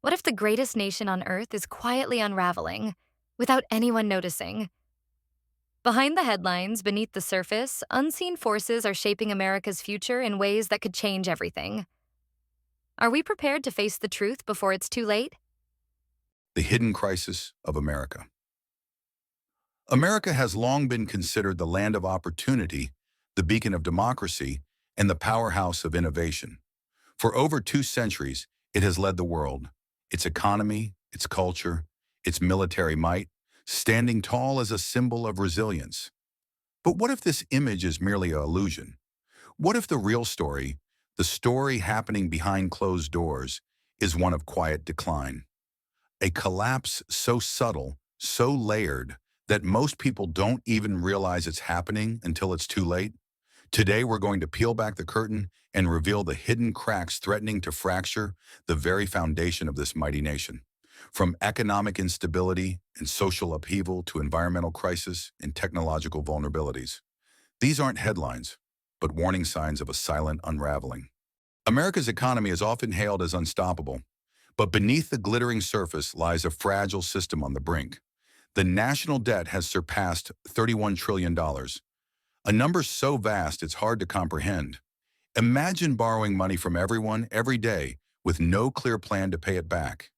What if the greatest nation on Earth is quietly unraveling without anyone noticing? Behind the headlines, beneath the surface, unseen forces are shaping America's future in ways that could change everything. Are we prepared to face the truth before it's too late? The hidden crisis of America. America has long been considered the land of opportunity, the beacon of democracy, and the powerhouse of innovation. For over 2 centuries, it has led the world, its economy, its culture, its military might, standing tall as a symbol of resilience. But what if this image is merely an illusion? What if the real story, the story happening behind closed doors, is one of quiet decline? A collapse so subtle, so layered, that most people don't even realize it's happening until it's too late? Today, we're going to peel back the curtain and reveal the hidden cracks threatening to fracture the very foundation of this mighty nation. From economic instability and social upheaval to environmental crisis and technological vulnerabilities. These aren't headlines, but warning signs of a silent unraveling. America's economy is often hailed as unstoppable, but beneath the glittering surface lies a fragile system on the brink. The national debt has surpassed $31 trillion, a number so vast it's hard to comprehend. Imagine borrowing money from everyone every day with no clear plan to pay it back.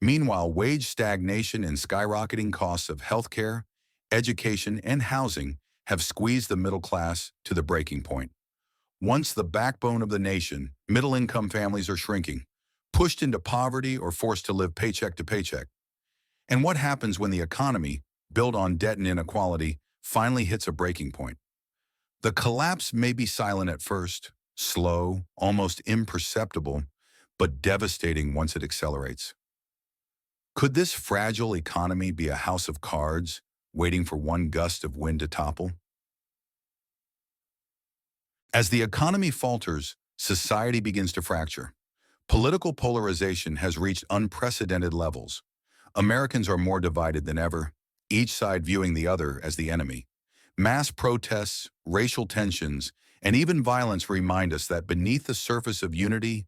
Meanwhile, wage stagnation and skyrocketing costs of healthcare, education, and housing have squeezed the middle class to the breaking point. Once the backbone of the nation, middle-income families are shrinking, pushed into poverty or forced to live paycheck to paycheck. And what happens when the economy, built on debt and inequality, finally hits a breaking point? The collapse may be silent at first, slow, almost imperceptible, but devastating once it accelerates. Could this fragile economy be a house of cards, waiting for one gust of wind to topple? As the economy falters, society begins to fracture. Political polarization has reached unprecedented levels. Americans are more divided than ever, each side viewing the other as the enemy. Mass protests, racial tensions, and even violence remind us that beneath the surface of unity,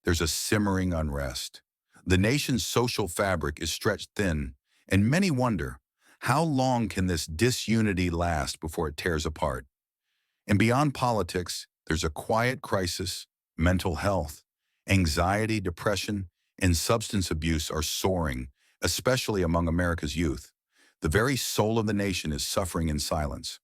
there's a simmering unrest. The nation's social fabric is stretched thin, and many wonder, how long can this disunity last before it tears apart? And beyond politics, there's a quiet crisis. Mental health, anxiety, depression, and substance abuse are soaring, especially among America's youth. The very soul of the nation is suffering in silence.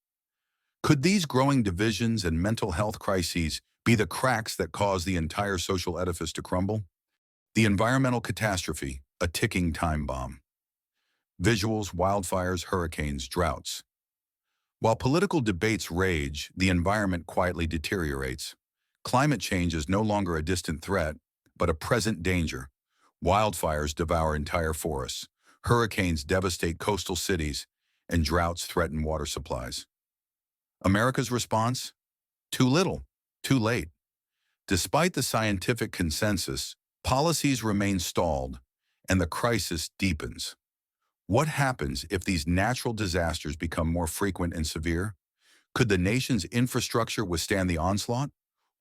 Could these growing divisions and mental health crises be the cracks that cause the entire social edifice to crumble? The environmental catastrophe, a ticking time bomb. Visuals, wildfires, hurricanes, droughts. While political debates rage, the environment quietly deteriorates. Climate change is no longer a distant threat, but a present danger. Wildfires devour entire forests, hurricanes devastate coastal cities, and droughts threaten water supplies. America's response? Too little, too late. Despite the scientific consensus, policies remain stalled, and the crisis deepens. What happens if these natural disasters become more frequent and severe? Could the nation's infrastructure withstand the onslaught?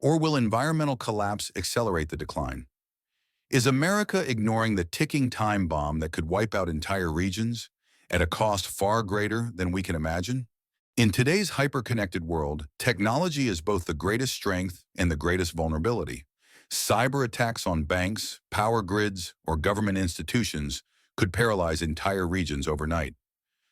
Or will environmental collapse accelerate the decline? Is America ignoring the ticking time bomb that could wipe out entire regions at a cost far greater than we can imagine? In today's hyper-connected world, technology is both the greatest strength and the greatest vulnerability. Cyber attacks on banks, power grids, or government institutions could paralyze entire regions overnight.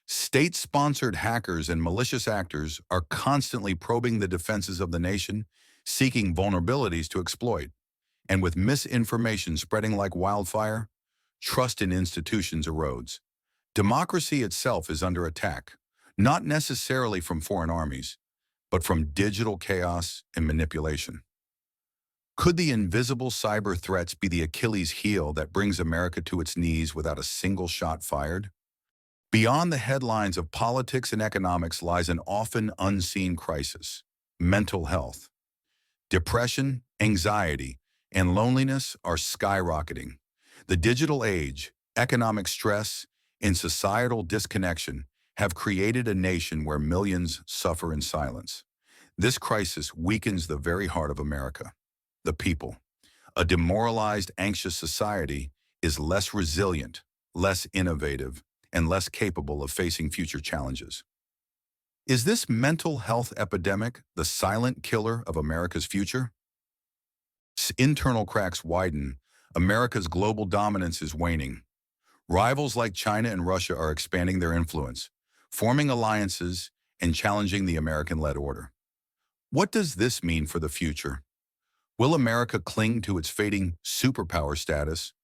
State-sponsored hackers and malicious actors are constantly probing the defenses of the nation, seeking vulnerabilities to exploit. And with misinformation spreading like wildfire, trust in institutions erodes. Democracy itself is under attack, not necessarily from foreign armies, but from digital chaos and manipulation. Could the invisible cyber threats be the Achilles heel that brings America to its knees without a single shot fired? Beyond the headlines of politics and economics lies an often unseen crisis: mental health. Depression, anxiety, and loneliness are skyrocketing. The digital age, economic stress, and societal disconnection have created a nation where millions suffer in silence. This crisis weakens the very heart of America, the people. A demoralized, anxious society is less resilient, less innovative, and less capable of facing future challenges. Is this mental health epidemic the silent killer of America's future? Internal cracks widen, America's global dominance is waning. Rivals like China and Russia are expanding their influence, forming alliances and challenging the American-led order. What does this mean for the future? Will America cling to its fading superpower status,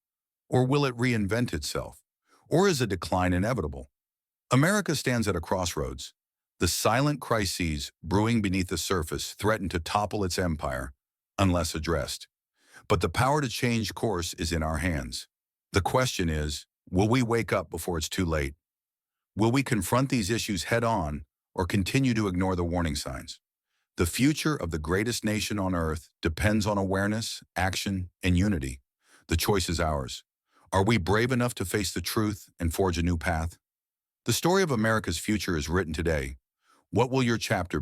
or will it reinvent itself? Or is a decline inevitable? America stands at a crossroads. The silent crises brewing beneath the surface threaten to topple its empire unless addressed. But the power to change course is in our hands. The question is, will we wake up before it's too late? Will we confront these issues head-on or continue to ignore the warning signs? The future of the greatest nation on earth depends on awareness, action, and unity. The choice is ours. Are we brave enough to face the truth and forge a new path? The story of America's future is written today. What will your chapter be?